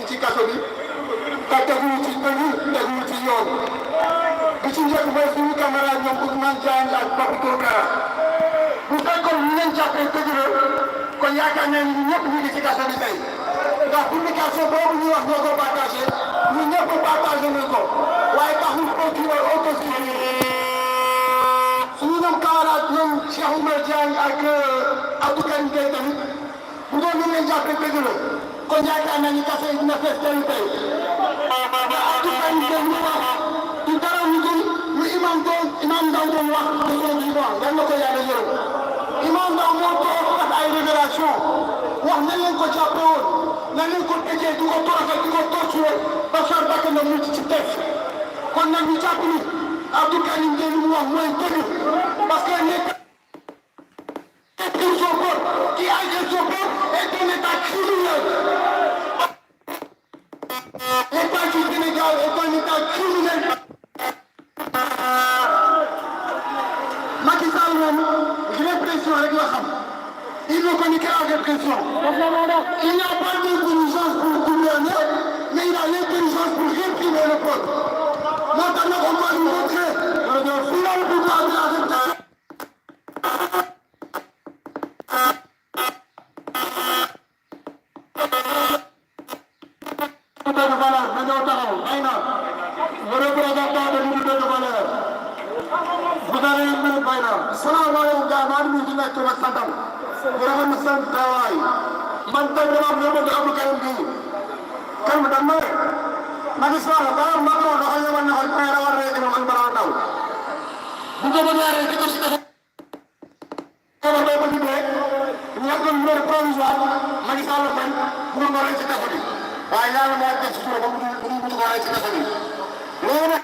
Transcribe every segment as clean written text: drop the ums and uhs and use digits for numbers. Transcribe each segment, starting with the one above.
ngi ci kaso bi te teguwul ci dëgg teguwul ci yoon bi ci njëkk mooy suñu camarade ñoom Ousmane Diagne ak Papito Kara bu fekkoon ñu leen jàppee dëgg la kon yaakaar naa ni ñëpp ñu ngi ci kaso bi tey ndax publication boobu ñuy wax ñoo ko partagé ñun ñëpp partagé nañ ko waaye taxul procureur autosaisir suñu ñoom camarade ñoom Cheikh Oumar Diagne ak Abdou Karim Gueye tamit bu doon ñu leen jàppee dëgg la kon yaakaar naa ni kaso yi dina fees tey tey Abdou Karim Gueye ñu wax du dara ñu dul lu imam Ndaw doon wax yal na ko yàlla yërëm imam Ndaw moo toog def ay révélation wax nañ leen ko jàppee woon nañ leen ko tëjee di ko toroxal di ko torturé ba far bakk na mucc ci teg kon nag ñu jàpp ni Abdou Karim Gueye li mu wax mooy dëgg parce que nekk pour son peuple qui a aidé son peuple est un état criminel. L'État du Sénégal est un état criminel. Macky Sall moom répression rek la xam il ne connaît que la répression. Il n'a pas d'intelligence pour gouverner mais il a l'intelligence pour réprimer le peuple. moo tax nag on va lui montrer il a le pouvoir de la répression. salaamaaleykum gars maa ngi nuyu di nekk tur ak santam di rafetlu seen teewaay man tey dama am yóbbu Abdou Karim Gueye Karim dañ ma ne Macky Sall balaa Macron dafa yemal ne ko ay rawal rek moom ak Bara Ndaw bu ko bëggee rek di ko si defee ko ba ba jubee ñu yàgg ñu ne provisoire Macky Sall bañ pour nga rey ci kaso bi waaye yàlla moo def ci suuf ba mu ko rey ci kaso bi loolu nag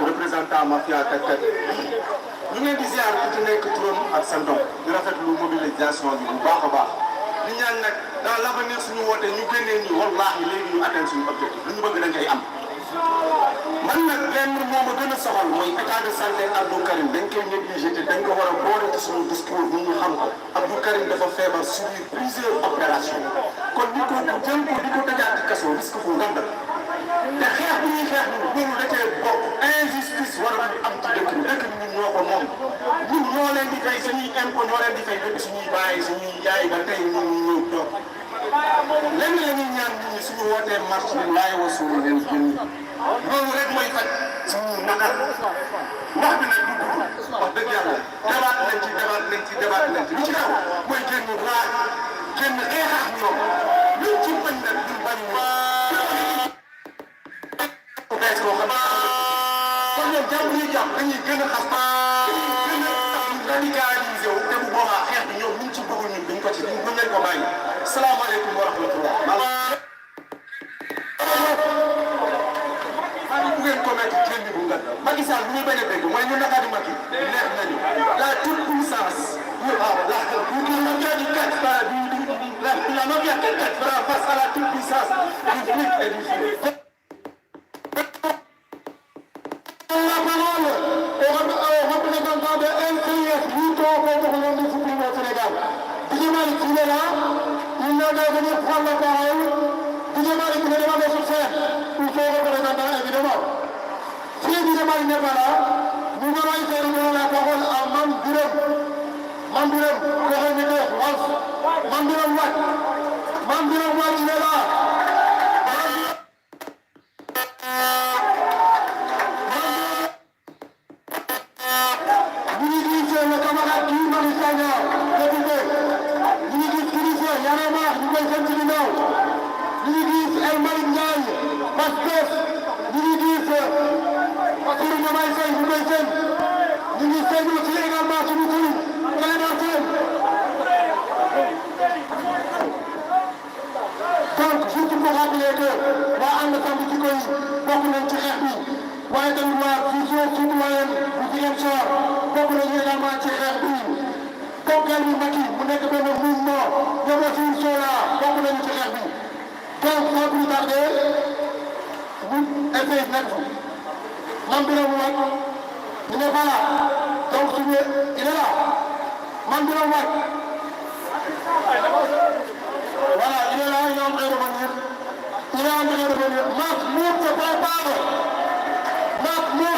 représentant mafia Tek-Tek ñu ngi leen di ziar ku ci nekk turam ak santam di rafetlu mobilisation bi bu baax a baax di ñaan nag dans l'avenir suñu woote ñu génnee ñu wallaahi léegi ñu atteindre suñu objectif lu ñu bëgg dañ koy am. man nag lenn moo ma gën a soxal mooy état de santé Abdou Karim dañ koy négligé te dañ ko war a boole ci suñu discours ñu ñu xam ko Abdou Karim dafa feebar subir plusieurs opérations kon ñu ko jël ko di ko tëjaat ci kaso risque bu ngand te xeex bu ñuy xeex loolu da cee bokk injustice war a am ci dëkk bi ñun ñoo ko moom ñun ñoo leen di fay suñuy impôt ñoo leen di fay bépp suñuy bàyyi suñuy yaay ba tey ñun ñu ñëw toog lenn la ñuy ñaan nit ñi suñu wootee marche bi laay wa suuru leen génn loolu rek mooy faj suñu naqar wax bi nag du dugg wax dëgg yàlla débat nañ ci li ci kaw mooy génn raaj génn xeex ak ñoom luñ ci bañ nag duñ bañ bees boo xam ne kon ñoom jàpp ñuy jàpp dañuy gën a xas dañuy gën a radicalisé wu te bu boobaa xeex bi ñoom ñu ci bëgg ñun duñ ko ci duñ leen ko bàyyi salaamaaleykum wa rahmatullah bu ngeen commettre jënd bu ngan Macky Sall bu ñuy bañ a dégg mooy ñu naka di Macky neex nañu la toute puissance la mafia du 4 la mafia 4 fera face à la toute puissance du fric et du feu. La parole prendre la parole. Didjemari qui me demande sur scène. Il faut représenter évidemment. Si Didjemari n'est pas là, nous allons faire la parole à Mambiram. Mambiram, coordinateur, Wolf. Mambiram Watt. Mambiram Watt, il est là. Le camarade Guy Marius Sagna, député. Ñu ngi gis Christian Y'en a marre ñu koy seen ci ginnaaw. Ñu ngi gis El Malick Ndiaye Pastef. Ñu ngi gis Bassirou Diomaye Faye ñu koy seen. Ñu ngi seen aussi également suñu tur Clédor Sène. Donc juste pour rappeler que waa ànd Sàmm Jikko Yi bokk nañ ci xeex bi waaye tamit waa vision citoyenne bu Ziguinchor bokk nañu également ci xeex bi bokkal yu mag yi mu nekk benn mouvement ñoom aussi ils sont là bokk nañu ci xeex bi donc sans plus tarder ñu essayé nekk Mame Birame Wathie il n'est pas là donc suñu il est là Mame Birame Wathie voilà il est là il est en train de venir il est en train de venir Mahmoud se prépare Mahmoud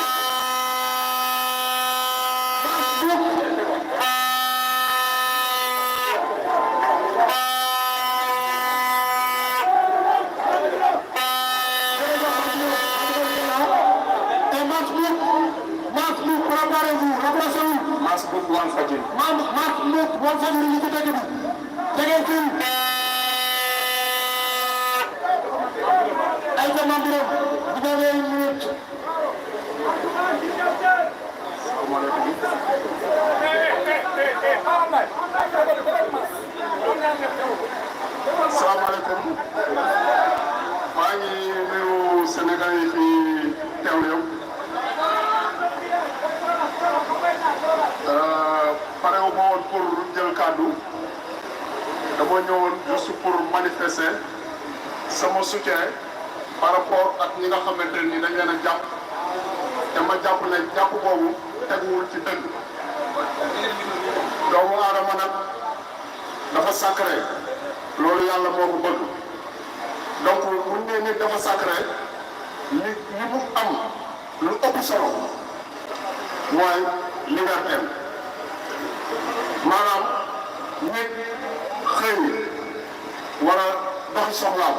préparez-vous, remplacez-vous. Masbouk Walfadjri. Masbouk Walfadjri li ci dëgg bi. Jege fii. Ay ca Mame Birame, vous avez une minute. Salaamaaleykum. maa ngi nuyu Sénégal yi fi teew yëpp. pare wu ma woon pour jël kàddu dama ñëwoon juste pour manifester sama soutien par rapport ak ñi nga xamante ni dañ leen a jàpp te ma jàpp ne jàpp boobu teguwul ci dëgg doomu aadama nag dafa sacré loolu yàlla moo ko bëgg donc bu ñu nee nit dafa sacré li mu am lu ëpp solo mooy liberté maanaam nit xëy war a doxi soxlaam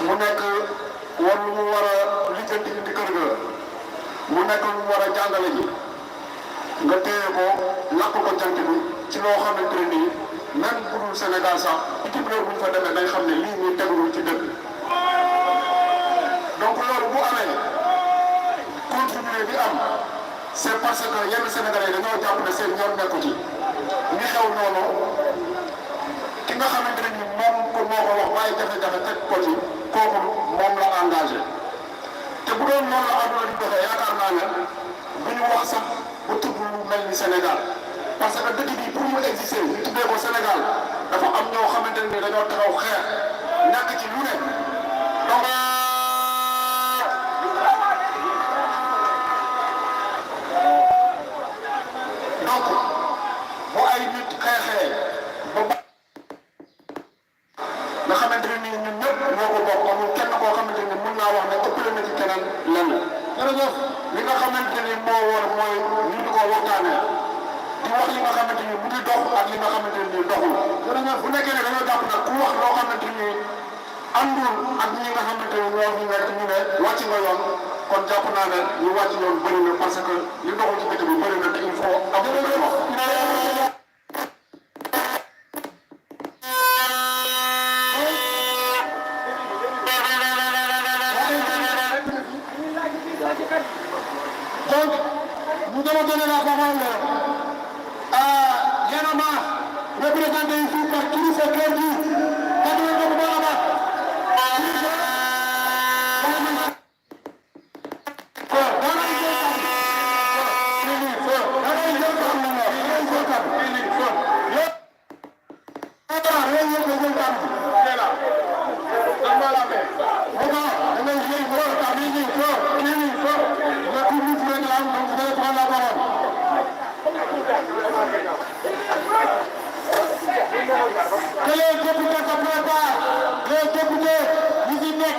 mu nekk war lu mu war a lijjanti indi kër ga mu nekk lu mu war a jàngale ji nga téye ko lakk ko jant bi ci loo xamante ne nii même bu dul Sénégal sax bitim réew bu ñu fa demee day xam ne lii nii tegul ci dëkk donc loolu bu amee continuer di am c'est parce que yenn Sénégalais dañoo jàpp ne seen yoon nekku ci ñi xew noonu ki nga xamante ne ni moom moo ko wax waaye jafe-jafe teg ko ci kooku moom la engagé te bu doon noonu la àdduna di doxee yaakaar naa ne bu ñu wax sax ba tudd lu mel ni Sénégal parce que dëkk bi pour mu exister ñu tuddee ko Sénégal dafa am ñoo xamante ne ni dañoo taxaw xeex ñàkk ci lu ne donc bu ay nit xeexee ba nga xamante ne nii ñun ñëpp ñoo ko bokk amul kenn koo xamante ni mën naa wax ne ëppale na ci keneen lenn jërëjëf li nga xamante ni moo war mooy ñu di ko waxtaanee di wax li nga xamante ni mu ngi dox ak li nga xamante ni doxul jërëjëf bu nekkee ne dañoo jàpp nag ku wax loo xamante ni àndul ak ñi nga xamante ni ñoo fi nekk ñu ne wàcc nga yoon kon jàpp naa ne ñu wàcc yoon bëri na parce que li doxul ci dëkk bi bëri na te il faut am wax donc nous allons donner la parole à Y'en a marre, représenté ici par Kilifeu Kandji. que les députés se préparent les députés yi fi nekk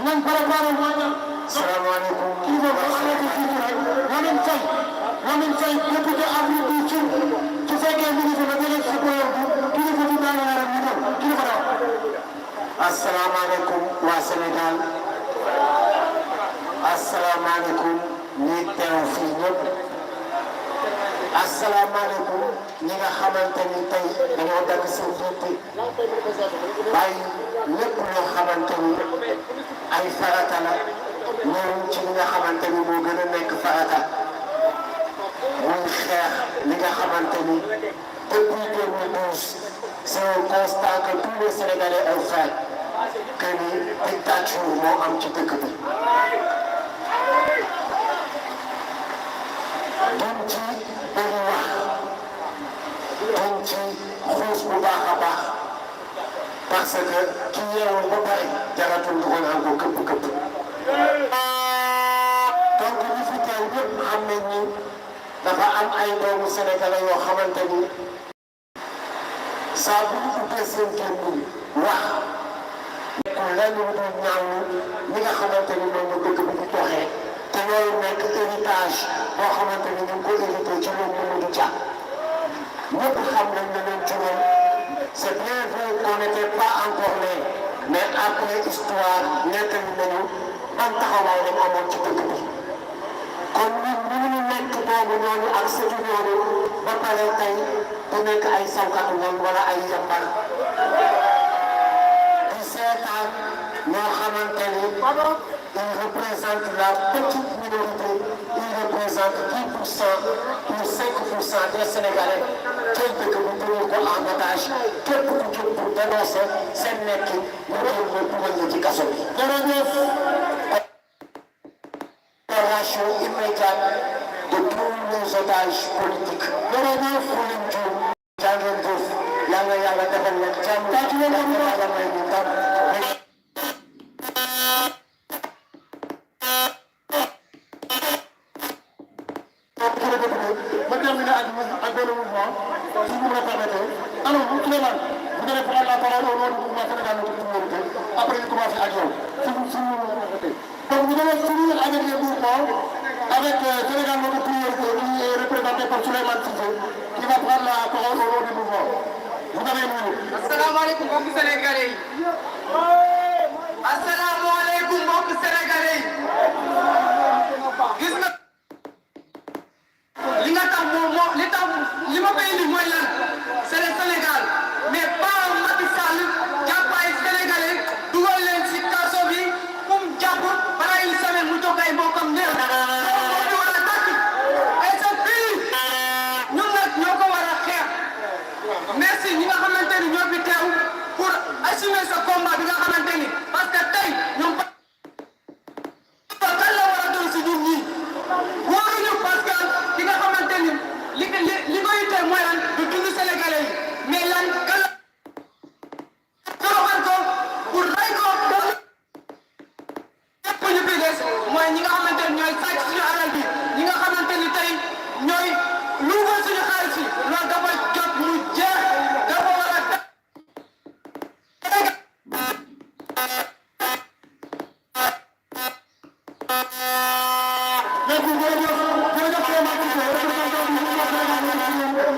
nañ préparé mooy salaamaaleykum kii boobu amati fii rek Lamine Faye député Afrique du Sud su fekkee ministre la dégg si borom bi kii dafa ci daanaka rek ñu ñëw kii dafa daw. asalaamaaleykum waa Sénégal asalaamaaleykum ñi teew fii ñëpp asalaamaaleykum ñi nga xamante ni tey dañoo dagg seen yitte bàyyi lépp loo xamante ni ay farata la ñëw ci li nga xamante ni moo gën a nekk farata muy xeex li nga xamante ni depuis 2012 c'est un constat que tous les Sénégalais ont fait que ni dictature moo am ci dëkk bi. duñ ci bëri wax duñ ci xuus bu baax a baax parce que ki yeewul ba pare jaratul du ko naan ko këpp. donc ñi fi teew ñëpp xam nañ ni dafa am ay doomu sénégalais yoo xamante ni saa bu ñu ubbee seen gémmiñ wax lenn lu dul ñaawlu ñi nga xamante ni moom la dëkk bi di doxee te loolu nekk héritage boo xamante ni ñu ngi ko hérité ci loolu Mamadou Dia ñëpp xam nañ ne leen juróom c'est bien vrai qu'on n'était pas encore né mais après histoire nettali nañu ban taxawaay lañ amoon ci dëkk bi kon ñun mënuñu nekk boobu noonu ak sëtu noonu ba pare tey du nekk ay sawkatu ñoom wala ay yambal di seetaan ñoo xamante ni il représente la petite minorité il représente 10% ou 5% des Sénégalais jël dëkk bu dugal ko en otage képp ku jóg pour dénoncer seen nekkin ñu jël ko dugal ñu ci kaso bi. jërëjëf. libération immédiate de tous les otages politiques. jërëjëf Pauline Diouf. jàngeen jëf yàlla yàlla defal leen jàmm. tàcc leen am yàlla may ñu ndam. ma terminer ak benn mouvement si vous me le permettez. alors Souleymane vous allez prendre la parole au nom du mouvement Sénégal Notre Priorité après ñu commencer ak yow si vous me le permettez. donc vous allez finir avec les mouvements avec Sénégal Notre Priorité qui est représenté par Souleymane Cissé qui va prendre la parole au nom du mouvement. Vous avez une minute. asalaamaaleykum mbokki Sénégalais yi. asalaamaaleykum mbokki Sénégalais yi. gis nga li nga tax li ma koy indi mooy lan c'est le Sénégal mais pas Macky Sall jàpp ay Sénégalais dugal leen ci kaso bi fu mu jàpp balaa une semaine mu jóg ay mbokkam néew. moo ñu war a tàkk ay sa fii ñun nag ñoo ko war a xeex merci ñi nga xamante ni ñoo fi teew pour assumer ce combat bi nga xamante ni parce que tey ñoom kan la war a doon si ñun ñii wóoruñu parce que ki nga xamante ni li ko yittee mooy lan du dund Sénégalais yi mais lan kan la toroxal ko pour rey ko ñëpp ñu fi des mooy ñi nga xamante ni ñooy sàcc suñu alal bi ñi nga xamante ni tey ñooy luubal suñu xaalis yi loolu dafa jot mu jeex dafa war a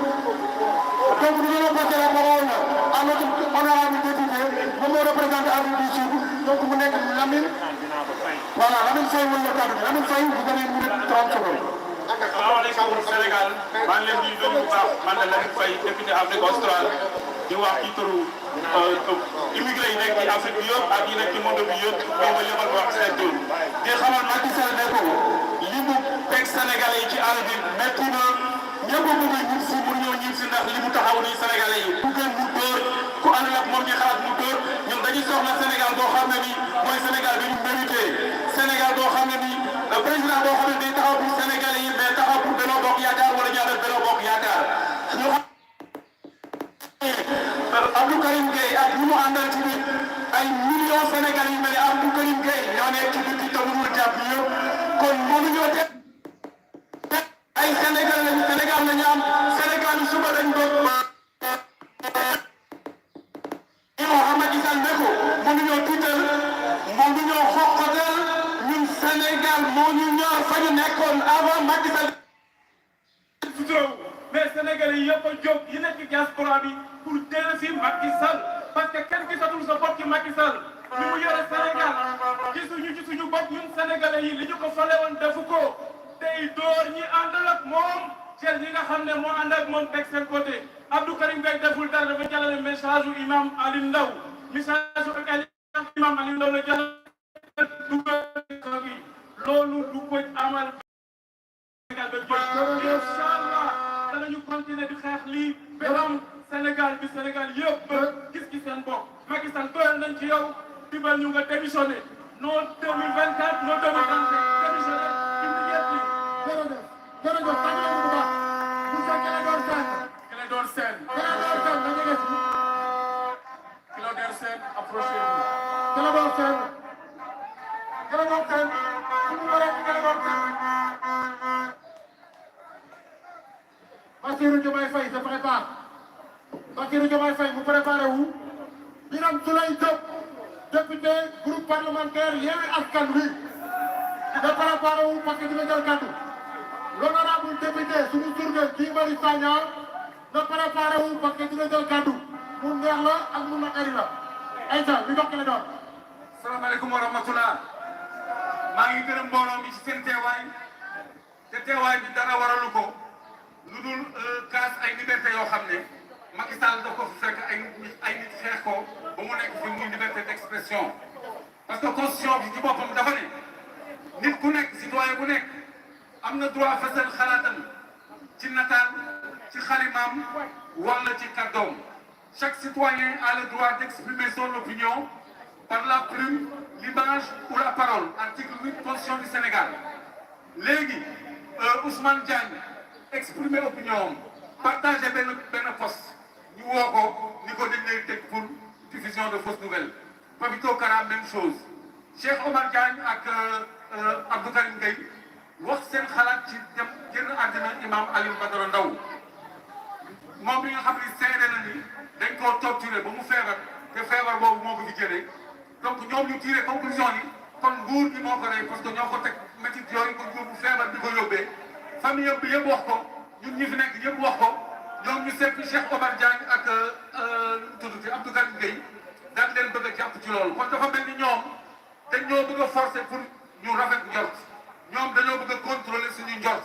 donc nous allons passer la parole à notre honorable député moom moo représenté Afrique du Sud donc mu nekk Lamine voilà Lamine Faye wala kaddu bi Lamine Faye vous avez une minute 30 secondes. asalaamaaleykum Sénégal maa ngi leen di nuyu bu baax man la Lamine Faye député Afrique australe di wax ci turu immigré yi nekk ci Afrique bi yëpp ak yi nekk ci monde bi yëpp ñoo ma yëmal wax seen tur di xamal Macky Sall ne ko li mu teg Sénégalais yi ci àll bi métti na ñëpp a bëgg a ñib si mun ñoo ñib si ndax li mu taxaw nii Sénégalais yi ku gën mu dóor ku ànd ak moom ñu xalaat mu dóor ñun dañuy soxla Sénégal boo xam ne nii mooy Sénégal bi ñu mérité Sénégal boo xam ne nii président boo xam ne day taxaw pour Sénégalais yi mais taxaw pour Benno Bokk Yaakaar wala ñu àndal Benno Bokk Yaakaar ñu xam Abdou Karim Gueye ak ñi mu àndal ci biir ay millions Sénégalais yu mel ne Abdou Karim Gueye ñoo nekk ci biir te mënul jàpp yëpp kon mënuñoo def ay Sénégal lañu am Sénégal yu suba lañ doon fa ñu nekkoon avant Macky Sall. mais Sénégalais yi yëpp a jóg yi nekk diaspora bi pour jëlee fi Macky Sall parce que kenn gisatul sa bopp ci Macky Sall li mu yore Sénégal gisuñu ci suñu bopp ñun Sénégalais yi li ñu ko fale woon defu ko tey door ñi àndal ak moom Cheikh ñi nga xam ne moo ànd ak moom teg seen côté Abdou Karim Gueye deful dara dafa jàllale message u imam Aliou Ndao message u imam Aliou Ndao la jàllale dugal bi loolu du ko amal Sénégal ba jóg inchallah danañu continuer di xeex lii ba am Sénégal bi Sénégal yëpp gis ci seen bopp Macky Sall doyal nañ ci yow dibal ñu nga démissionné non 2024 non 2025 démissionné immédiatement. jërëjëf tàggatoo bu baax monsieur Clédor Sène. Clédor Sène na ngeen si. Clédor Sène approchez-vous. Clédor Sène. Clédor Sène. suñu paree ci Clédor Sène. Bassirou Diomaye Faye se prépare. Bassirou Diomaye Faye mu préparé wu. Birame Souleye Diop député groupe parlementaire Yewwi Askan Wi. da préparé wu parce que dina jël kàddu. l'honorable député suñu surga Guy Marius Sagna na préparé wu parce que dina jël kàddu mu neex la ak mu naqari la ayca ñu jox Clédor. salaamaaleykum wa rahmatulah maa ngi gërëm mbooloo mi ci seen teewaay te teewaay bi dara waralu ko lu dul kaas ay liberté yoo xam ne Macky Sall da ko fi fekk ay nit xeex ko ba mu nekk fi muy liberté d'expression parce que constitution bi ci boppam dafa ne nit ku nekk citoyen bu nekk am na droit fësal xalaatam ci nataal ci xalimaam wala ci kàddoom chaque citoyen a le droit d'exprimer son opinion par la plume, l'image ou la parole. Article 8 Constitution du Sénégal. Léegi Ousmane Diagne exprimer opinion partager benn post ñu woo ko ni ko dañ lay teg pour diffusion de fausses nouvelles. Papito Kara même chose. Cheikh Omar Diagne ak Abdou Karim Gueye wax seen xalaat ci dem génn àddina imam Aliou Badara Ndao moom bi nga xam ne seede na ni dañ koo torturé ba mu feebar te feebar boobu moo ko fi jëlee. donc ñoom ñu tiré conclusion yi kon nguur gi moo ko rey parce que ñoo ko teg métit yooyu ko yóbbu feebar bi ko yóbbee famille yëpp yëpp wax ko ñun ñi fi nekk yëpp wax ko ñoom ñu seet Cheikh Omar Diagne ak tuddati Abdou Karim Gueye daal leen bëgg a jàpp ci loolu kon dafa mel ni ñoom dañ ñoo bëgg a forcer pour ñu rafet njort ñoom dañoo bëgg a contrôler suñu njort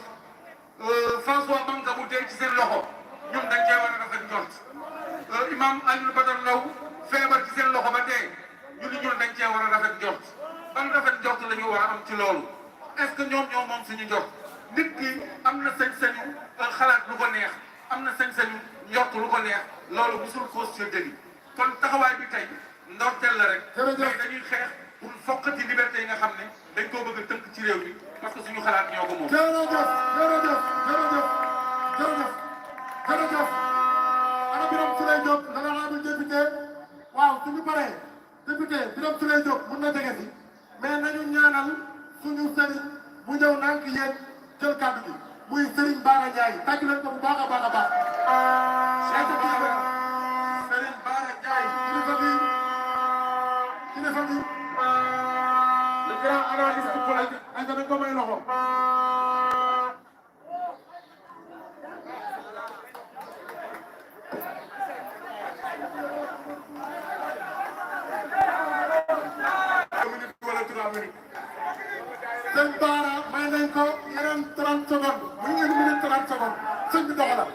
François Manga mu dee ci seen loxo ñun dañ cee war a rafet njort imam Aliou Badara Ndao feebar ci seen loxo ba dee ñun dañ cee war a rafet njort ban rafet njort la ñu war a am ci loolu est-ce que ñoom ñoo moom suñu njort nit ki am na sañ-sañu xalaat lu ko neex am na sañ-sañu njort lu ko neex loolu musul constitution dëgg kon taxawaay bi tey ndorteel la rek. jërëjëf dañuy xeex pour foqati liberté yi nga xam ne dañ koo bëgg a tënk ci réew mi parce que suñu xalaat ñoo ko moom. jërëjëf ana Birame Souleye Diop l'honorable député waaw suñu paree député Birame Souleye Diop mun na jege si mais nañu ñaanal suñu sëriñ mu ñëw nànk yéen jël kàddu gi muy Serigne Bara Ndiaye tàggu leen ko bu baax a baax a baax. Serigne Bara Ndiaye kilifa gi le grand analyste politique ay dañ ko may loxo. sëñ Bara may nañ ko yeneen 30 secondes muy 1 minute 30 secondes sëñ bi doxala.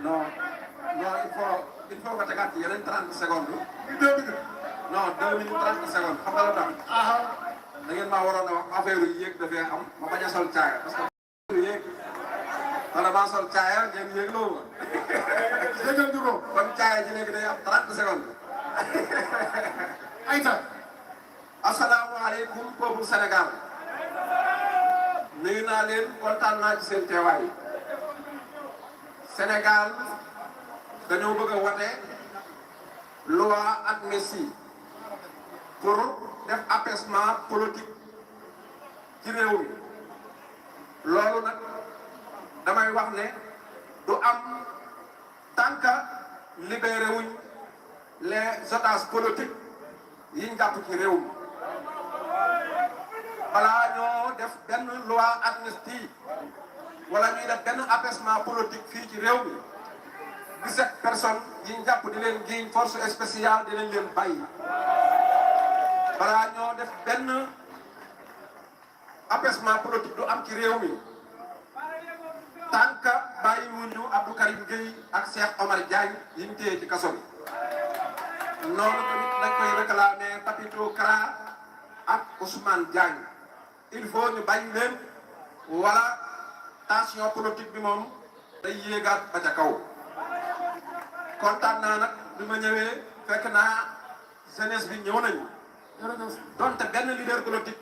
non il faut nga tegaat yeneen 30 secondes. muy 2 minutes. non 2 minutes 30 secondes xam nga la tax. da ngeen maa waroon a wax affaire yi yéeg dafee am ma bañ a sol caaya parce que yéeg wala maa sol caaya ngeen yéeg loolu ma. déggal ñu ko. kon caaya ji léegi day am 30 secondes. ayca. asalaamaaleykum peuple Sénégal. nuyu naa leen kontaan naa ci seen teewaay. Sénégal dañoo bëgg a wote loi amnistie pour def apaisement politique ci réew mi loolu nag damay wax ne du am tant que libéré wuñ les otages politiques yiñ jàpp ci réew mi balaa ñoo def benn loi amnistie wala ñuy def benn apaisement politique fii ci réew mi 17 personnes yi ñu jàpp di leen giiñ force spéciale di leen bàyyi balaa ñoo def benn apaisement politique du am ci réew mi tant que bàyyiwuñu Abdou Karim Gueye ak Cheikh Omar Diagne yi ñu téye ci kaso bi noonu tamit dañ koy réclamer Papito Kara ak Ousmane Diagne il faut ñu bañ leen wala tension politique bi moom day yéegaat ba ca kaw kontaan naa nag bi ma ñëwee fekk naa jeunesse bi ñëw nañu donte benn leader politique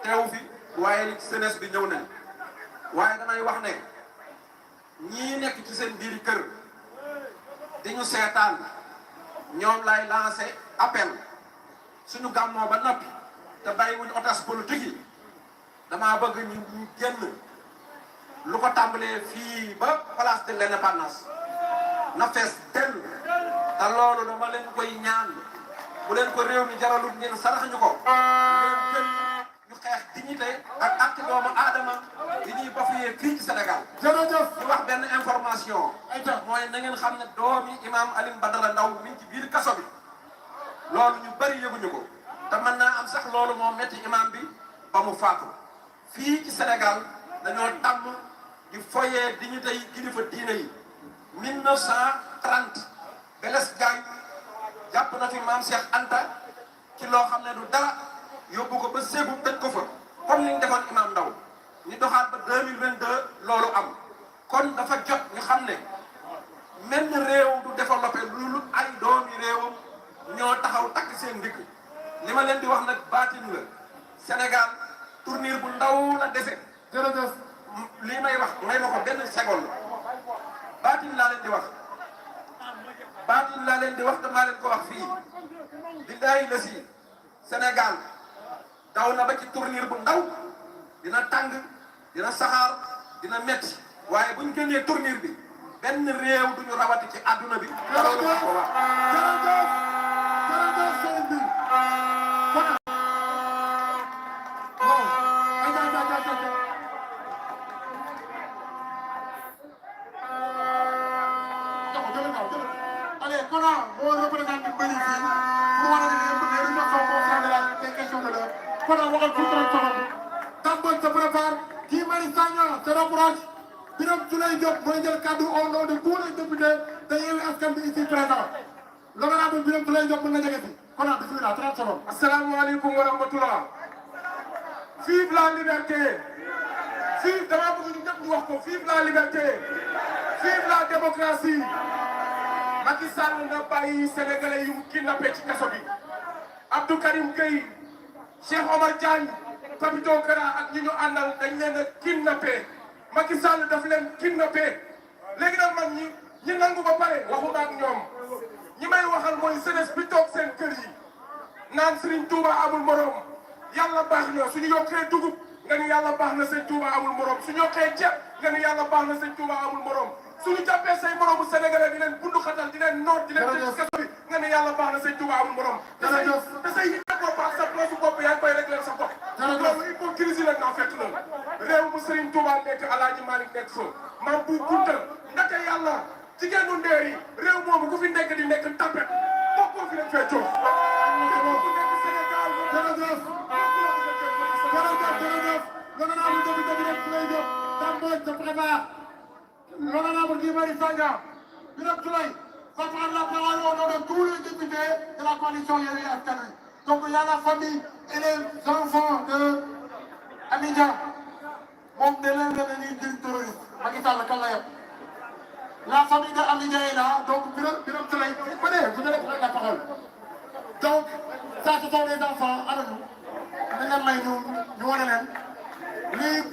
teew fi waaye li jeunesse bi ñëw nañu waaye damay wax ne ñii nekk ci seen biir kër di ñu seetaan ñoom lay lancé appel suñu gàmmoo ba noppi te bàyyiwuñu otage politique yi damaa bëgg ñu génn lu ko tàmbalee fii ba place de l'indépendance na fees dell te loolu dama leen koy ñaan bu leen ko réew mi jaralul ngeen sarax ñu ko ngeen jël ñu xeex dignité ak acte doomu aadama yi ñuy bafuyee fii ci Sénégal. jërëjëf ñu wax benn information. mooy na ngeen xam ne doomi imam Alioune Badara Ndao mi ngi ci biir kaso bi loolu ñu bëri yëguñu ko te mën naa am sax loolu moo metti imam bi ba mu faatu fii ci Sénégal dañoo tàmm di foyee dignité yi kilifa diine yi 1930 Blaise Diagne jàpp na fi maam Cheikh Anta ci loo xam ne du dara yóbbu ko ba Ségou tëj ko fa comme ni ñu defoon imam Ndao ñu doxaat ba 2022 loolu am kon dafa jot ñu xam ne menn réew du développé lu ay doomi réewam ñoo taxaw takk seen ndigg li ma leen di wax nag baatin la Sénégal tournure bu ndaw la dese. jërëjëf lii may wax may ma ko benn seconde baatin laa leen di wax baatin laa leen di wax damaa leen ko wax fii billahi la si Sénégal daw na ba ci tournure bu ndaw dina tàng dina saxaar dina metti waaye bu ñu génnee tournure bi benn réew duñu rawati ci àdduna bi. loolu la ko wax. jërëjëf jërëjëf sëriñ bi. Allez, Kona, on représente le pays ici. Pour voir les réunions concernant les questions de l'heure. Kona, on va tout transformer. Tambon se prépare. Guy Marius Sagna se rapproche. Birame Souleye Diop mooy jël kaddu au nom de tous les députés de Yewwi Askan Wi ici présents. L'honorable Birame Souleye Diop mën na jege si. Kona, bismillah, 30 secondes. asalaamaaleykum wa rahmatullah. Vive la liberté. Vive damaa bëgg ñu ñëpp ñu wax ko vive la liberté. Vive la démocratie. Macky Sall na bàyyi sénégalais yu mu kidnappé ci kaso bi. Abdou Karim Gueye, Cheikh Omar Diagne, Papito Kara ak ñi ñu àndal dañ leen a kidnappé. Macky Sall daf leen kidnappé. Léegi nag man ñi nangu ba pare waxuma ak ñoom. ñi may waxal mooy jeunesse bi toog seen kër yi. naan Serigne Touba amul morom. Yàlla baax na suñu yokkee dugub nga ni yàlla baax na Serigne Touba amul morom suñu yokkee ceeb nga ni yàlla baax na Serigne Touba amul morom. suñu jàppee say moromu sénégalais di leen bundu xatal di leen noot di leen tëj ci kaso bi nga ne yàlla baax na Serigne Touba amul morom. te say nit bopp ak sa proche bopp yaa ngi koy régler sa bopp. loolu hypocrisie la naa fekk la réew mu Serigne Touba nekk Alaaji Malick nekk fa maam bu Kunta ndaka yàlla jigéenu ndeer yi réew moomu ku fi nekk di nekk tapet bokkoo fi lañ fee coow. ku nekk Sénégal jërëjëf jërëjëf l'honorable député Birame Souleye Diop Tambon se prépare. L'honorable Guy Marius Sagna, Birame Souleye va prendre la parole au nom de tous les députés de la coalition Yewwi Askan Wi. Donc il y a la famille et les enfants de Amidia. Moom de leen la dañuy jël terroriste. Macky Sall kan la yem. La famille de Amidia est là, donc Birame Souleye, vous allez prendre la parole. Donc ça ce sont les enfants avec nous. Nañ leen may ñu wane leen lii.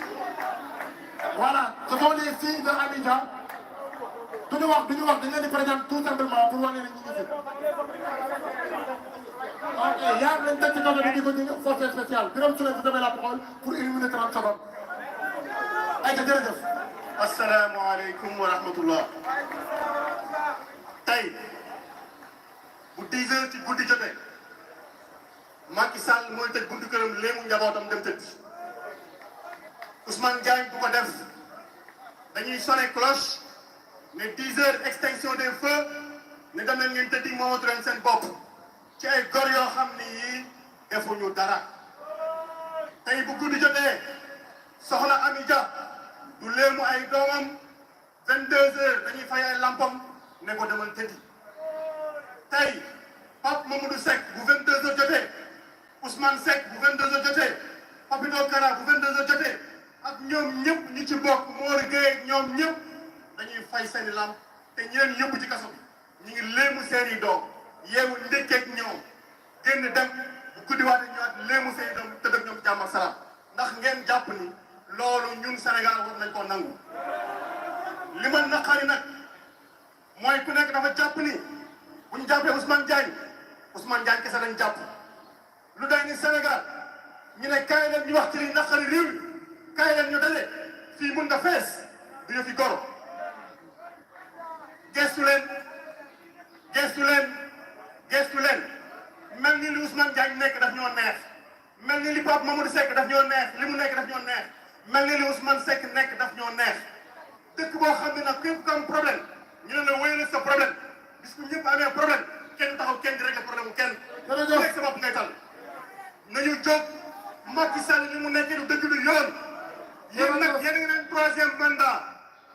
Voilà, ce sont les filles de Amidia. duñu wax dañ leen di présenter tout simplement pour wane ne ñu ngi fi. ok yaa ngi leen teg ci kaso bi di ko ñu force spéciale Birame Souleye vous avez la parole pour 1 minute 30 secondes. ayca jërëjëf. asalaamaaleykum wa rahmatullah. tey bu 10 heures ci guddi jotee Macky Sall mooy tëj buntu këram léemu njabootam dem tëdd. Ousmane Diagne bu ko def dañuy sonné cloche ne 10 heures extinction des feux ne dem leen ngeen tëddi moomatu leen seen bopp ci ay gor yoo xam ni yii defuñu dara tey bu guddi jotee soxna Ami Dia du léemu ay doomam 22 heures dañuy fay ay lampam ne ko demal tëddi tey Pape Mamadou Seck bu 22 heures jotee Ousmane Seck bu 22 heures jotee Papito Kara bu 22 heures jotee ak ñoom ñëpp ñu ci bokk Mor Gueye ñoom ñëpp dañuy fay seeni lamp te ñi leen yóbbu ci kaso bi ñu ngi léemu seeni doom yeewu ndekkeeg ñoom génn dem bu guddiwaate ñëwaat léemu seeni doom tëdd ak ñoom jàmm ak salaam ndax ngeen jàpp ni loolu ñun Sénégal war nañ koo nangu li ma naqari nag mooy ku nekk dafa jàpp ni bu ñu jàppee Ousmane Diagne kese lañ jàpp lu day ni Sénégal ñu ne kaay leen ñu wax ci li naqari réew mi kaay leen ñu daje fii mun nga fees du ñu fi goro gestu leen mel ni li Ousmane Diagne nekk daf ñoo neex mel ni li Pape Mamadou Seck daf ñoo neex li mu nekk daf ñoo neex mel ni li Ousmane Seck nekk daf ñoo neex dëkk boo xam ne nag képp ku am problème ñu ne la wéyale sa problème bis bu ñëpp amee problème kenn taxaw kenn di régler problème mu kenn. jërëjëf nekk sa bopp ngay tal nañu jóg Macky Sall li mu nekkee du dëgg du yoon. yéen nag yéen a ngi naan troisième mandat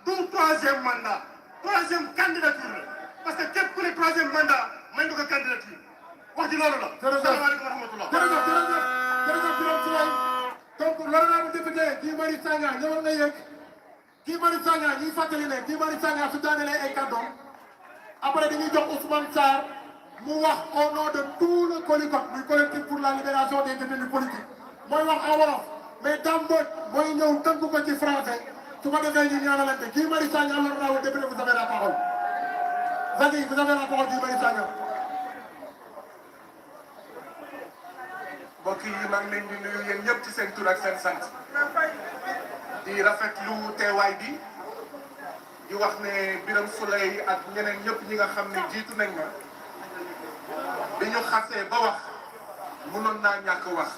du troisième mandat troisième candidature la parce que képp ku ne troisième mandat may nga ko candidature wax ji loolu la. jërëjëf salaamaaleykum wa rahmatulah. jërëjëf Birame Souleye donc l'honorable député Guy Marius Sagna ñëwal nga yegg Guy Marius Sagna ñuy fàttali ne Guy Marius Sagna su daanelee ay kàddoom après dañuy jox Ousmane Sarr mu wax au nom de tout le collectif muy collectif pour la libération des détenus politiques mooy wax en wolof mais Dame Mbodj mooy ñëw tënk ko ci français su ko defee ñu ñaanalante Guy Marius Sagna l'honorable député vous avez la parole. Zagui vous avez la parole Guy Marius Sagna. mbokk yi maa ngi leen di nuyu yéen ñëpp ci seen tur ak seen sant di rafetlu teewaay bi di wax ne Birame Souleye ak ñeneen ñëpp ñi nga xam ne jiitu nañ ma bi ñu xasee ba wax mënoon naa ñàkk wax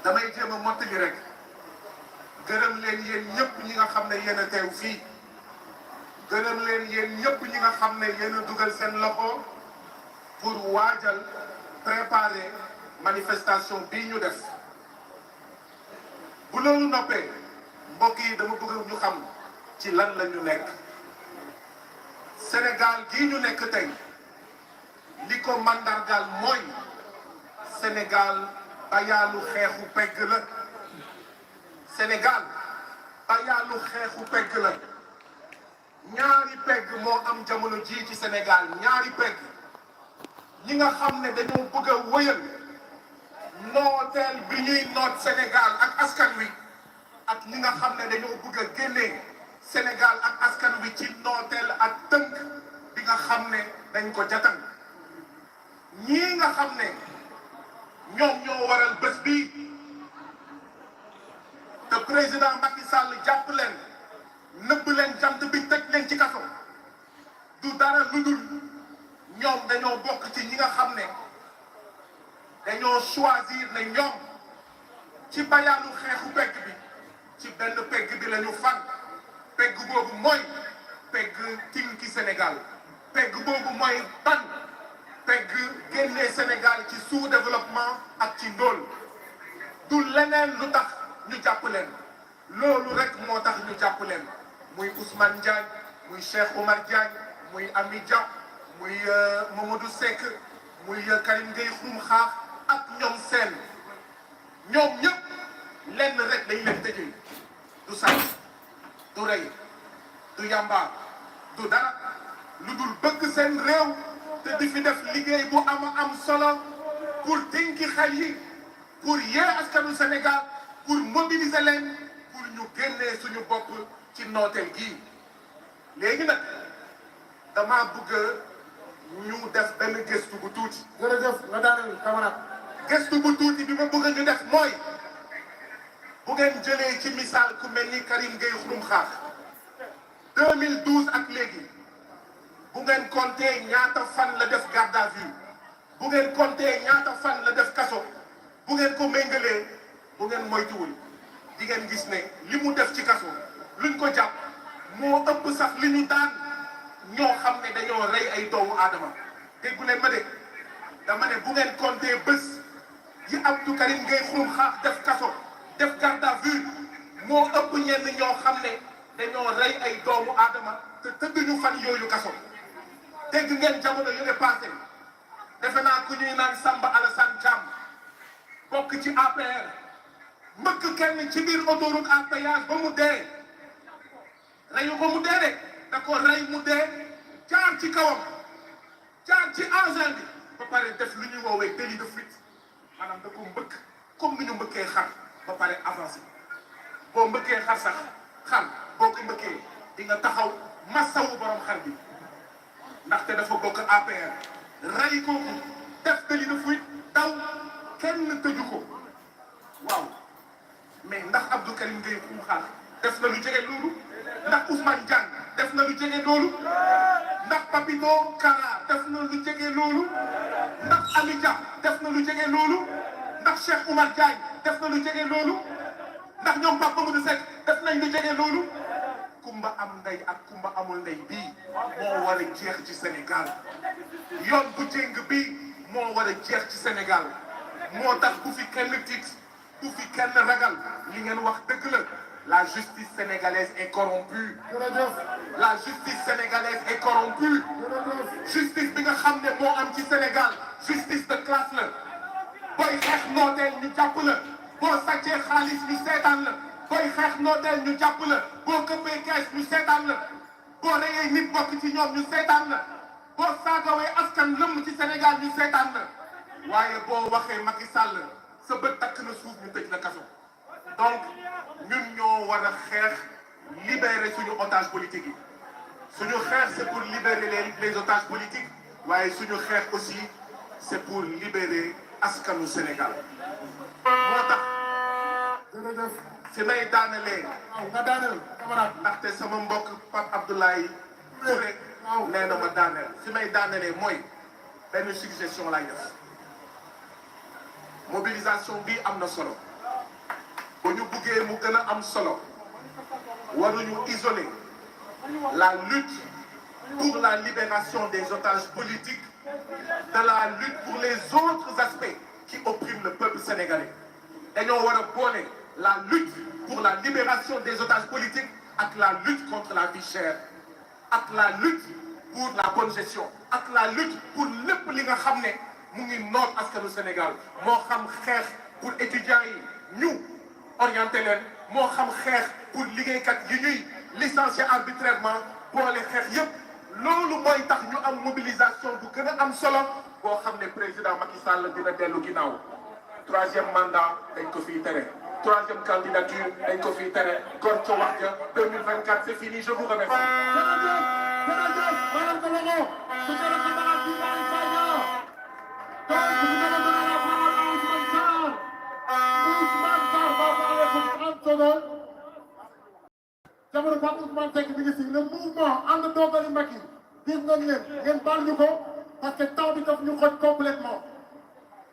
damay jéem a mottali rek gërëm leen yéen ñëpp ñi nga xam ne yéen a teew fii gërëm leen yéen ñëpp ñi nga xam ne yéen a dugal seen loxo pour waajal préparer manifestation bii ñu def bu loolu noppee mbokk yi dama bëgg ñu xam ci lan la ñu nekk Sénégal gii ñu nekk tey li ko mandargaal mooy Sénégal bayaalu xeexu pegg la Sénégal bayaalu xeexu pegg la ñaari pegg moo am jamono jii ci Sénégal ñaari pegg ñi nga xam ne dañoo bëgg a wëyal nooteel bi ñuy noot Sénégal ak askan wi ak ñi nga xam ne dañoo bëgg a génnee Sénégal ak askan wi ci nooteel ak tënk bi nga xam ne dañ ko jatan ñii nga xam ne ñoom ñoo waral bés bi te président Macky Sall jàpp leen nëbb leen jant bi tëj leen ci kaso du dara lu dul ñoom dañoo bokk ci ñi nga xam ne dañoo choisir ne ñoom ci bayaalu xeexu pegg bi ci benn pegg bi la ñu fan pegg boobu mooy pegg tinki Sénégal pegg boobu mooy ban pegg génnee Sénégal ci sous-développement ak ci ndóol du leneen lu tax ñu jàpp leen loolu rek moo tax ñu jàpp leen muy Ousmane Diagne muy Cheikh Oumar Diagne muy Ami Dia muy Mamadou Seck muy Karim Gueye Xrum Xax ak ñoom seen ñoom ñëpp lenn rek dañ leen tëjee du sàcc du rey du yamba du dara lu dul bëgg seen réew te di fi def liggéey bu am solo pour tinki xel yi pour yee askanu Sénégal pour mobiliser leen pour ñu génnee suñu bopp ci nooteel gii léegi nag dama bëgg ñu def benn gëstu bu tuuti. jërëjëf nga daaneel camarade. gëstu bu tuuti bi ma bëgg ñu def mooy bu ngeen jëlee ci misaal ku mel ni Karim Gueye Xrum Xax 2012 ak léegi bu ngeen compter ñaata fan la def garde à vue bu ngeen compter ñaata fan la def kaso bu ngeen ko méngalee bu ngeen moytuwul di ngeen gis ne li mu def ci kaso luñ ko jàpp moo ëpp sax li ñu daan ñoo xam ne dañoo rey ay doomu aadama déggu leen ma de dama ne bu ngeen compter bés yi Abdou Karim Gueye Xrum Xax def kaso def garde à vue moo ëpp ñenn ñoo xam ne dañoo rey ay doomu aadama te tëdduñu fan yooyu kaso dégg ngeen jamono yu ne passé defe naa ku ñuy naan Samba Alassane Thiam bokk ci APR mbëkk kenn ci biir autoroute à péage ba mu dee reyu ko mu dee de da ko rey mu dee jaar ci kawam jaar ci engin bi ba pare def lu ñuy woowee délit de fuite maanaam da ko mbëkk comme ni ñu mbëkkee xar ba pare avancé boo mbëkkee xar sax xar boo ko mbëkkee di nga taxaw massawu borom xar bi ndaxte dafa bokk APR rey kooku def délit de fuite daw kenn tëju ko waaw mais ndax Abdou Karim Gueye Xrum Xax def na lu jege loolu ndax Ousmane Diagne def na lu jege loolu ndax Papito Kara def na lu jege loolu ndax Ali Dia def na lu jege loolu ndax Cheikh Oumar Diagne def na lu jege loolu ndax ñoom Pape Mamadou Seck def nañ lu jege loolu kumba am ndey ak kumba amul ndey bii moo war a jeex ci Sénégal yoon bu jéng bii moo war a jeex ci Sénégal moo tax bu fi kenn tiit bu fi kenn ragal li ngeen wax dëgg la la justice sénégalaise est corrompue la justice sénégalaise est corrompue justice bi nga xam ne moo am ci Sénégal justice de classe la booy xeex nooteel ñu jàpp la boo sàccee xaalis ñu seetaan la booy xeex nooteel ñu jàpp la boo këppee kees ñu seetaan la boo reyee nit bokk ci ñoom ñu seetaan la boo saagawee askan lëmm ci Sénégal ñu seetaan la waaye boo waxee Macky Sall sa bët takk na suuf ñu tëj la kaso donc ñun ñoo war a xeex libérer suñu otage politique yi suñu xeex c'est pour libérer les otages politiques waaye suñu xeex aussi c'est pour libérer askanu Sénégal moo tax jërëjëf fi may daanelee nga daaneel camarade ndaxte sama mbokk Pape Abdoulaye Touré nee na ma daaneel fi may daanelee mooy benn suggestion laay def mobilisation bi am na solo bu ñu buggee mu gën a am solo waruñu isoler la lutte pour la libération des otages politiques de la lutte pour les autres aspects qui oppriment le peuple sénégalais dañoo war a boole la lutte pour la libération des otages politiques ak la lutte contre la vie chère ak la lutte pour la bonne gestion ak la lutte pour lépp li nga xam ne mu ngi noot askanu Sénégal moo xam xeex pour étudiants yi ñu orienté leen moo xam xeex pour liggéeykat yi ñuy licencier arbitrairement boole xeex yépp loolu mooy tax ñu am mobilisation bu gën a am solo boo xam ne président Macky Sall dina dellu ginnaaw troisième mandat dañ ko fiy tere troisième candidature dañ ko fiy tere góor ca wax ja 2024 c'est fini je vous remercie. jamono Pape Ousmane Seck mi ngi si le mouvement ànd dogali Macky gis nañ leen ngeen baal ñu ko parce que temps bi daf ñu xoj complètement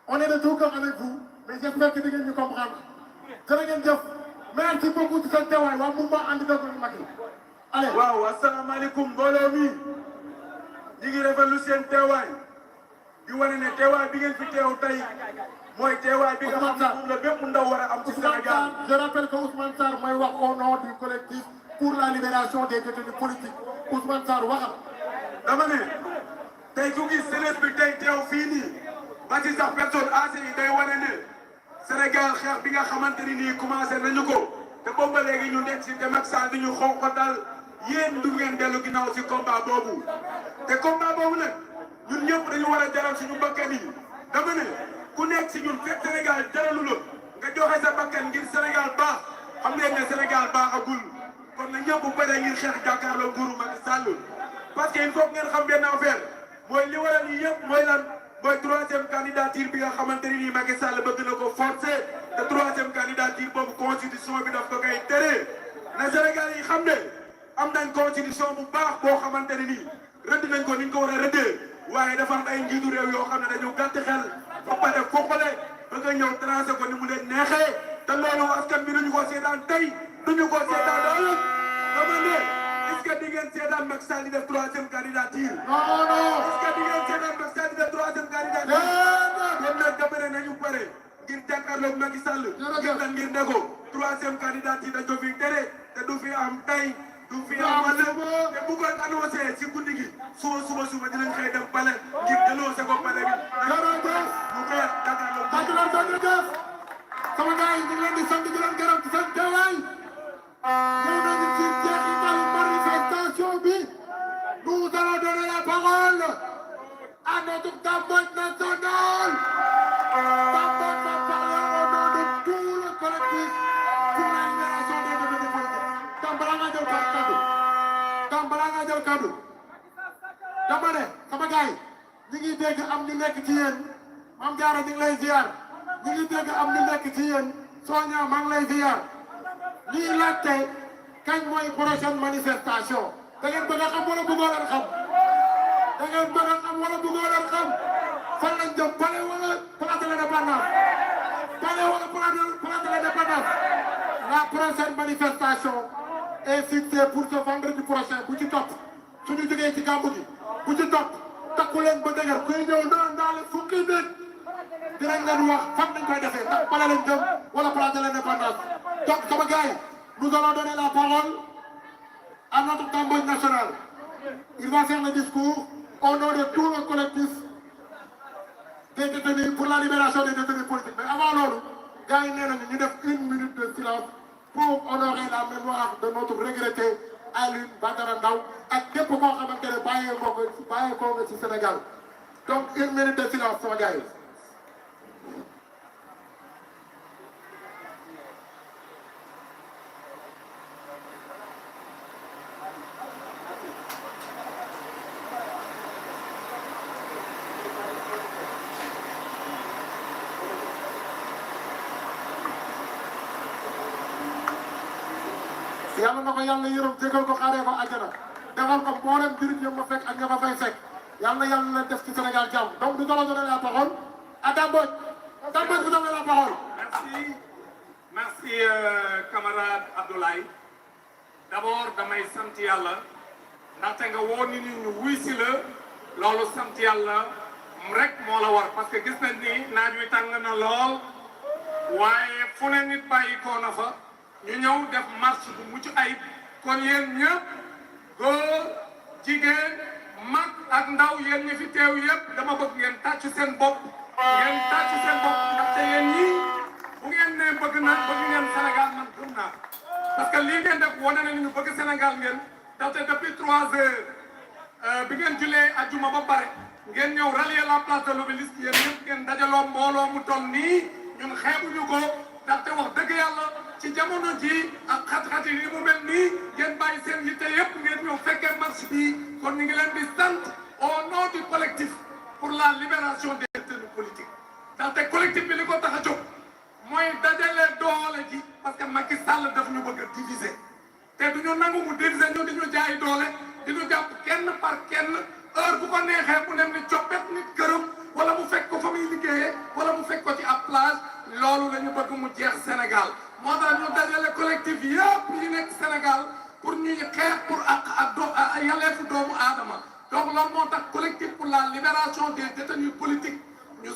on est de tout cœur avec vous mais j'espère que di ngeen ñu comprendre jërë ngeen jëf merci beaucoup ci seen teewaay waa mouvement ànd dogali Macky allez waaw asalaamaaleykum mbooloo mi ñi ngi rafetlu seen teewaay di wane ne teewaay bi ngeen fi teew tey mooy teewaay bi nga xam ne moom la bépp ndaw war a am ci Sénégal. Je rappelle que Ousmane Sarr mooy wax au nom du collectif pour la libération des détenus politiques Ousmane Sarr waxal. dama ne tey ku gis jeunesse bi tey teew fii nii ba ci sax personne âgée yi day wane ne Sénégal xeex bi nga xamante ni nii commencé nañu ko te boobu ba léegi ñu nekk si dem ak saa di ñu xonqatal yéen du ngeen dellu ginnaaw si combat boobu te combat boobu nag ñun ñëpp dañu war a jaral suñu bakkan yi dama ne ku nekk si ñun fekk Sénégal jaralu la nga joxe sa bakkan ngir Sénégal baax xam ngeen ne Sénégal baaxagul kon na ñëpp bare ngir xeex jàkkaarloo nguuru Macky Sall parce que il faut ngeen xam benn affaire mooy li waral yi yëpp mooy lan mooy troisième candidature bi nga xamante ni nii Macky Sall bëgg na ko forcer te troisième candidature boobu constitution bi daf ko koy tere na Sénégal yi xam ne am nañ constitution bu baax boo xamante ni nii rëdd nañ ko ni ñu ko war a rëddee waaye dafa am ay njiitu réew yoo xam ne dañu gàtt xel ba pare foqale bëgg a ñëw tracé ko ni mu leen neexee te loolu askan bi duñu ko seetaan tey duñu ko seetaan ëllëg dama ne est-ce que di ngeen seetaan Macky Sall di def 3e candidature. non non. est-ce que di ngeen seetaan Macky Sall di def 3e candidature. yéen nag dama ne nañu pare ngir jàkkaarloog Macky Sall. ngir ne ko 3e candidature dañ ko fi tere te du fi am tey du fi am ëllëg te bu ko annoncé si guddi gi suba dinañ xëy dem pale ngir dénoncé ko pale bi. jërëjëf bu xeex jàkkaarloog. jërëjëf sama gars yi ñu ngi leen di sant di leen gërëm ci seen teewaay ñëw nañu ci jeexital manifestation bi nous allons donner la parole à notre Tambodj national. Tambodj va parler au nom de tout le collectif pour la libération des détenus politiques. Tam balaa nga jël kaddu dama ne sama gars yi ñu ngi dégg am ñu nekk ci yéen Mame Diarra ñu ngi lay ziar ñu ngi dégg am ñu nekk ci yéen Sonia maa ngi lay ziar ñuy laajte kañ mooy prochaine manifestation da ngeen bëgg a xam wala bëggoo leen xam da ngeen bëgg a xam wala bëggoo leen xam fan lañ jëm palais wala place de l'Indépendance palais wala place de l'Indépendance. La prochaine manifestation est fixée pour ce vendredi prochain bu ci topp suñu jógee ci gàmmu gi bu ci topp takku leen ba dëgër kuy ñëw doon daal fukki nit dinañ leen wax fan lañ koy defee ndax palais lañ jëm wala place de l'Indépendance. Donc sama gars yi nous allons donner la parole à notre Tambodj national. Il va faire le discours au nom de tout le collectif des détenus pour la libération des détenus politiques. Mais avant loolu gars yi nee nañu ñu def 1 minute de silence pour honorer la mémoire de notre regretté Alioune Badara Ndao ak képp koo xamante ne bàyyeekoo nga ci Sénégal. Donc 1 minute de silence sama gars yi. yàlla na ko yàlla yërëm jégal ko xaaree ko àjjana defal ko mboolem biir ñoom ma fekk ak ña ma fay fekk yàlla na yàlla def ci Sénégal jàmm donc nous allons donner la parole à Tambodj. Tambodj, vous avez la parole. Merci camarade Abdoulaye. D'abord damay sant yàlla ndaxte nga woo nit ñi ñu wuy si la loolu sant yàlla rek moo la war parce que gis nañ ni naaj wi tàng na lool waaye fu ne nit bàyyi koo na fa. ñu ñëw def marche bu mucc ayib kon yéen ñëpp góor jigéen mag ak ndaw yéen ñi fi teew yëpp dama bëgg ngeen tàcc seen bopp ndaxte yéen ñii bu ngeen ne bëgg ngeen Sénégal man gëm naa parce que lii ngeen def wane nañu ñu bëgg Sénégal ngeen ndaxte depuis 3 heures bi ngeen julee ajjuma ba pare ngeen ñëw rallier la place de l'Obélisque yéen ñëpp ngeen dajaloo mbooloo mu toll nii ñun xeebuñu ko ndaxte wax dëgg yàlla ci jamono ji ak xat-xat yi mu mel nii ngeen bàyyi seen yitte yëpp ngeen ñëw fekkee marche bi kon ñu ngi leen di sant au nom du collectif pour la libération des détenus politiques ndaxte collectif bi li ko tax a jóg mooy dajale doole ji parce que Macky Sall daf ñu bëgg a diviser te du ñu nangu mu diviser ñu di ñu jaay doole di ñu jàpp kenn par kenn heure bu ko neexee mu dem ni coppet nit këram wala mu fekk ko fa muy liggéeyee wala mu fekk ko ci ab plage loolu la ñu bëgg mu jeex Sénégal moo tax ñu dajale collectif yëpp yi nekk Sénégal pour ñuy xeex pour ak yelleefu doomu aadama donc loolu moo tax collectif pour la libération des détenus politiques ñu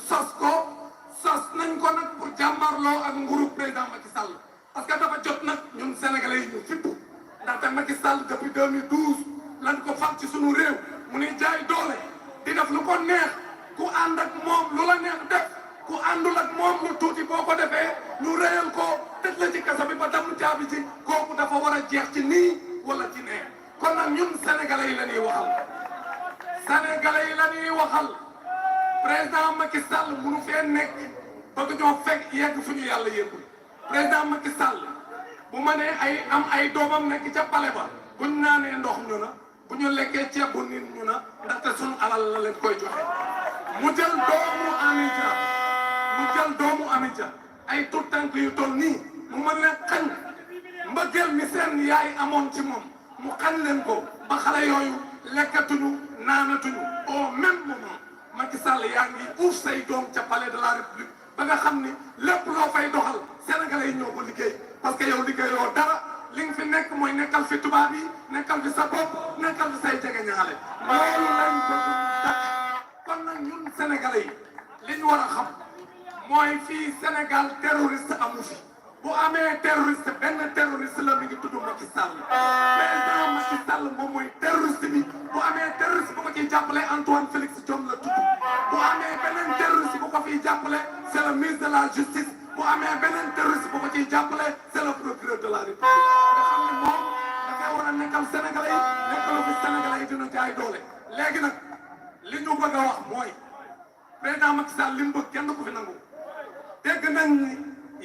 sos nañ ko nag pour jàmmarloo ak nguuru président Macky Sall parce que dafa jot nag ñun sénégalais yi ñu fippu ndaxte Macky Sall depuis 2012 lañ ko fal ci sunu réew mu ni jaay doole di def lu ko neex ku ànd ak moom lu la neex def ku àndul ak moom lu tuuti boo ko defee ñu réyal ko tëj la ci kaso bi ba damm caabi ci kooku dafa war a jeex ci nii wala ci nee kon nag ñun sénégalais yi la ñuy waxal président Macky Sall munu fee nekk bëgg ñoo fekk yegg fu ñu yàlla yëngul président Macky Sall bu ma nee ay doomam nekk ca palais ba buñ naanee ndox ñu na bu ñu lekkee ceeb bu nit ñu na ndaxte suñu alal la leen koy joxe mu jël doomu Amidia ay tout tànk yu toll nii mu mën leen xañ mbëggeel mi seen yaay amoon ci moom mu xañ leen ko ba xale yooyu lekkatuñu naanatuñu au même moment Macky Sall yaa ngi uuf say doom ca palais de la République ba nga xam ni lépp loo fay doxal sénégalais yi ñoo ko liggéey parce que yow liggéeyoo dara li nga fi nekk mooy nekkal fi tubaab yi nekkal fi sa bopp nekkal fi say jege ñaale loolu lañ bëgg dakk kon nag ñun sénégalais yi li ñu war a xam mooy fii Sénégal terroriste amu fi bu amee terroriste benn terroriste la mi ngi tudd Macky Sall président Macky Sall moom mooy terroriste bi bu amee terroriste bu ko ciy jàppale Antoine Félix Diome la tudd bu amee beneen terroriste bu ko fiy jàppale c'est le ministre de la justice bu amee beneen terroriste bu ko ciy jàppale c'est le procureur de la République nga xam ne moom dafay war a nekkal Sénégalais yi nekkalu fi Sénégalais yi dina jaay doole léegi nag li ñu bëgg a wax mooy président Macky Sall li mu bëgg kenn ku fi nangu dégg nañ ni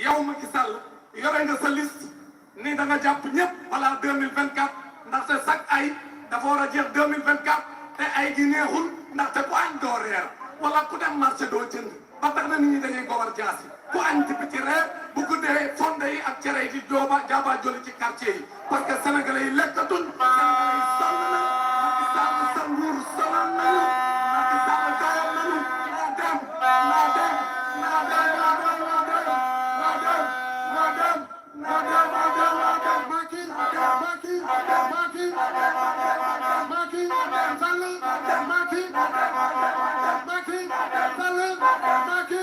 yow Macky Sall yore nga sa liste ni da nga jàpp ñëpp balaa 2024 ndaxte chaque ay dafa war a jeex 2024 te ay gi neexul ndaxte ku añ doo reer wala ku dem marché doo jënd ba tax na nit ñi dañuy gowar jaasi ku añ ci biti reer bu guddee fonde yi ak cere yi di jaaba joli ci quartier yi parce que sénégalais yi lekkatuñ sénégalais yi sonn na Macky Sall sa nguur sonal nañu Macky Sall doyal nañu naa dem naa dem naa dem naa dem naa dem naa dem naa dem naa dem naa dem naa dem Macky Macky Macky Macky Sall Macky Macky Sall Macky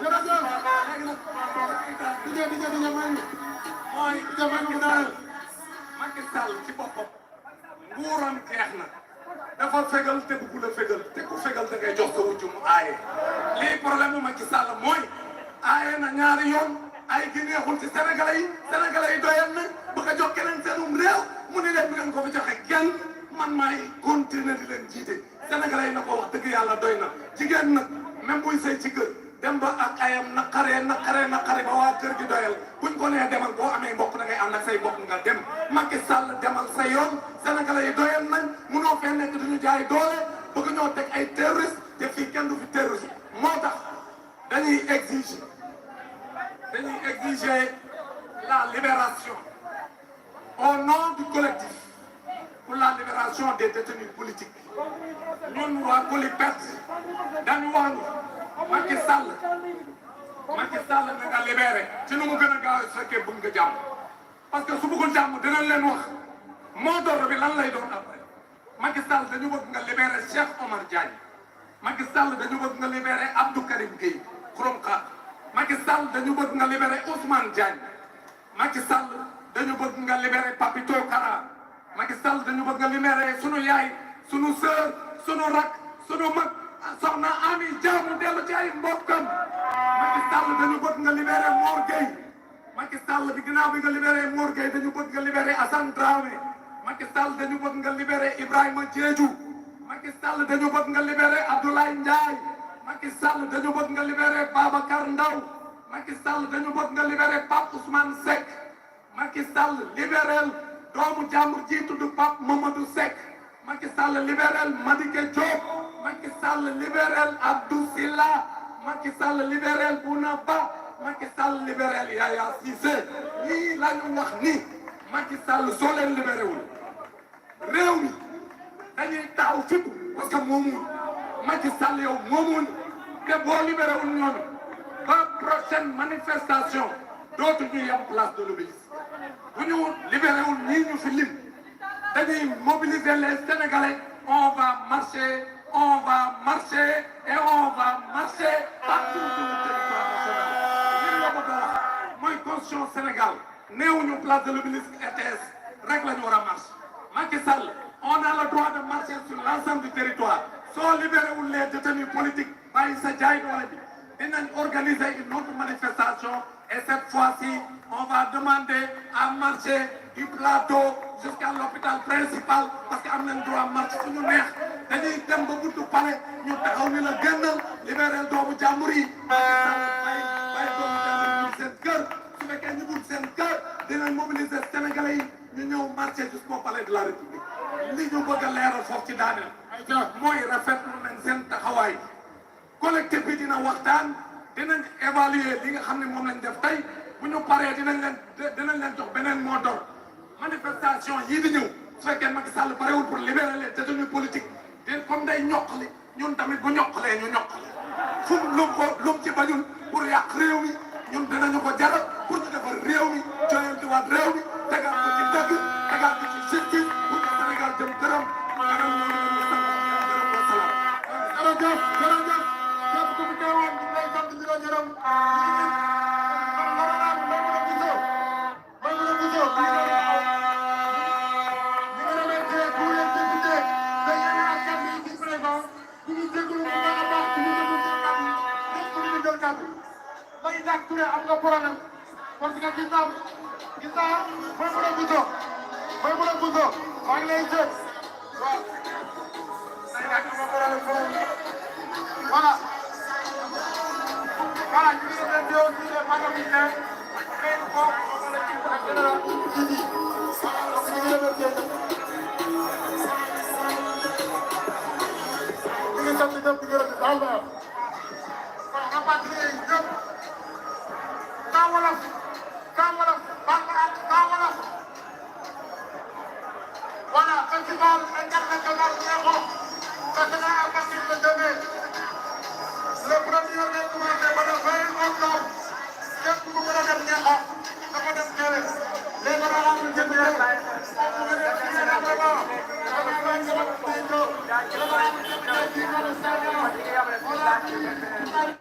jërëjëf Macky Sall ci boppam nguuram jeex na dafa fegal te bëggu la fegal te ku fegal da ngay jox sa wujju mu aaye lii problème mu Macky Sall mooy aaye na ñaari yoon ay gi neexul ci sénégalais yi doyal na bëgg a jox keneen seenum réew mu ni leen bi ngeen ko fi joxe kenn man maay continuer di leen jiite sénégalais yi na ko wax dëgg yàlla doy na jigéen nag même buy sëy ci kër dem ba ak ayam naqaree ba waa kër gi doyal buñ ko nee demal boo amee mbokk da ngay ànd ak say mbokk nga dem Macky Sall demal sa yoon sénégalais yi doyal nañ munoo fee nekk duñu jaay doole bëgg ñoo teg ay terroriste te fii kenn du fi terroriste moo tax dañuy exiger la libération au nom du collectif pour la libération des détenus politiques ñun waa Colipet dañu wax Macky Sall na nga libéré ci nu mu gën a gaaw su fekkee bëgg nga jàmm parce que su bëggul jàmm dinañ leen wax moo d'ordre bi lan lay doon après Macky Sall dañu bëgg nga libéré Cheikh Omar Diagne Macky Sall dañu bëgg nga libéré Abdou Karim Gueye Xurum Xaar Macky Sall dañu bëgg nga libéré Ousmane Diagne Macky Sall dañu bëgg nga libéré Papito Kara Macky Sall dañu bëgg nga libéré sunu yaay sunu sœur sunu rak sunu mag soxna Ami Dia mu dellu ci ay mbokkam Macky Sall dañu bëgg nga libéré Mor Gueye Macky Sall bi ginnaaw bi nga libéré Mor Gueye dañu bëgg nga libéré Assane Dramé Macky Sall dañu bëgg nga libéré Ibrahima Diédhiou Macky Sall dañu bëgg nga libéré Abdoulaye Ndiaye Macky Sall dañu bëgg nga libéré Babacar Ndaw Macky Sall dañu bëgg nga libéré Pape Ousmane Seck Macky Sall libéral doomu jàmbur ji tudd Pape Mamadou Seck Macky Sall libéral Madické Diop Macky Sall libéral Abdou Silla Macky Sall libéral Bouna Ba Macky Sall libéral Yaya Cissé lii la ñu wax ni Macky Sall soo leen libéré wul réew mi dañuy taxaw fépp parce que moomuñ Macky Sall yow moomuñ te boo libéré wul ñooñu ba prochaine manifestation dootuñu yem place de l'Obélisque bu ñu libéré wul ñii ñu fi lim dañuy mobiliser les Sénégalais on va marcher et on va marcher partout sur le territoire national. li nga bëgg a wax mooy constitution Sénégal néewuñu place de l'Obélisque RTS rek la ñu war a marche Macky Sall on a le droit de marcher sur l'ensemble du territoire soo libéré wul les détenus politiques bàyyi sa jaay doole bi dinañ organiser une autre manifestation et cette fois-ci on va demander à marcher du plateau jusqu'à l'hôpital principal parce que am nañ droit marche fu ñu neex dañuy dem ba buntu palais ñu taxaw ni la génnal libéral doomu jàmbur yi bàyyi doomu jàmbur yi seen kër su fekkee ñu bugg seen kër dinañ mobiliser Sénégalais yi ñu ñëw marcher jusqu'au palais de la République li ñu bëgg a leeral foofu ci daaneel mooy rafetlu nañ seen taxawaay collectif bi dina waxtaan dinañ évaluer li nga xam ne moom lañ def tey bu ñu paree dinañ leen jox beneen mot d'ordre manifestation yii di ñëw su fekkee Macky Sall parewul pour libérer les détenus politiques te comme day ñoqali ñun tamit bu ñoqalee ñu ñoqali fu lum ci bañul pour yàq réew mi ñun dinañu ko jaral pour ñu defar réew mi joyantiwaat réew mi tegaat ko ci dëgg tegaat ko ci justice pour que Sénégal jëm këram maanaam ñoo ngi leen di sant di leen gërëm wa salaam. jërëjëf jërëjëf képp ku fi teewoon ñu ngi lay sant di la gërëm. Lagi tak tu am nga problème parce que gis naa mooy mën a buso maa ngi lay jël waaw lagi tak am nga problème voilà voilà ñu ngi leen di aussi les parlementaires xëy ko wala ci ak général Didi donc ñu ngi remercier ñu ngi sant ñëpp di gërëm di Albert kon rapatrié ñëpp Kawolaf voilà festival international Niakho ça sera à partir de demain le premier mai commencé ba le 20 octobre képp ku mën a dem Niakho dafa dem Kelle les honorables députés on peut venir signer l'agrément voilà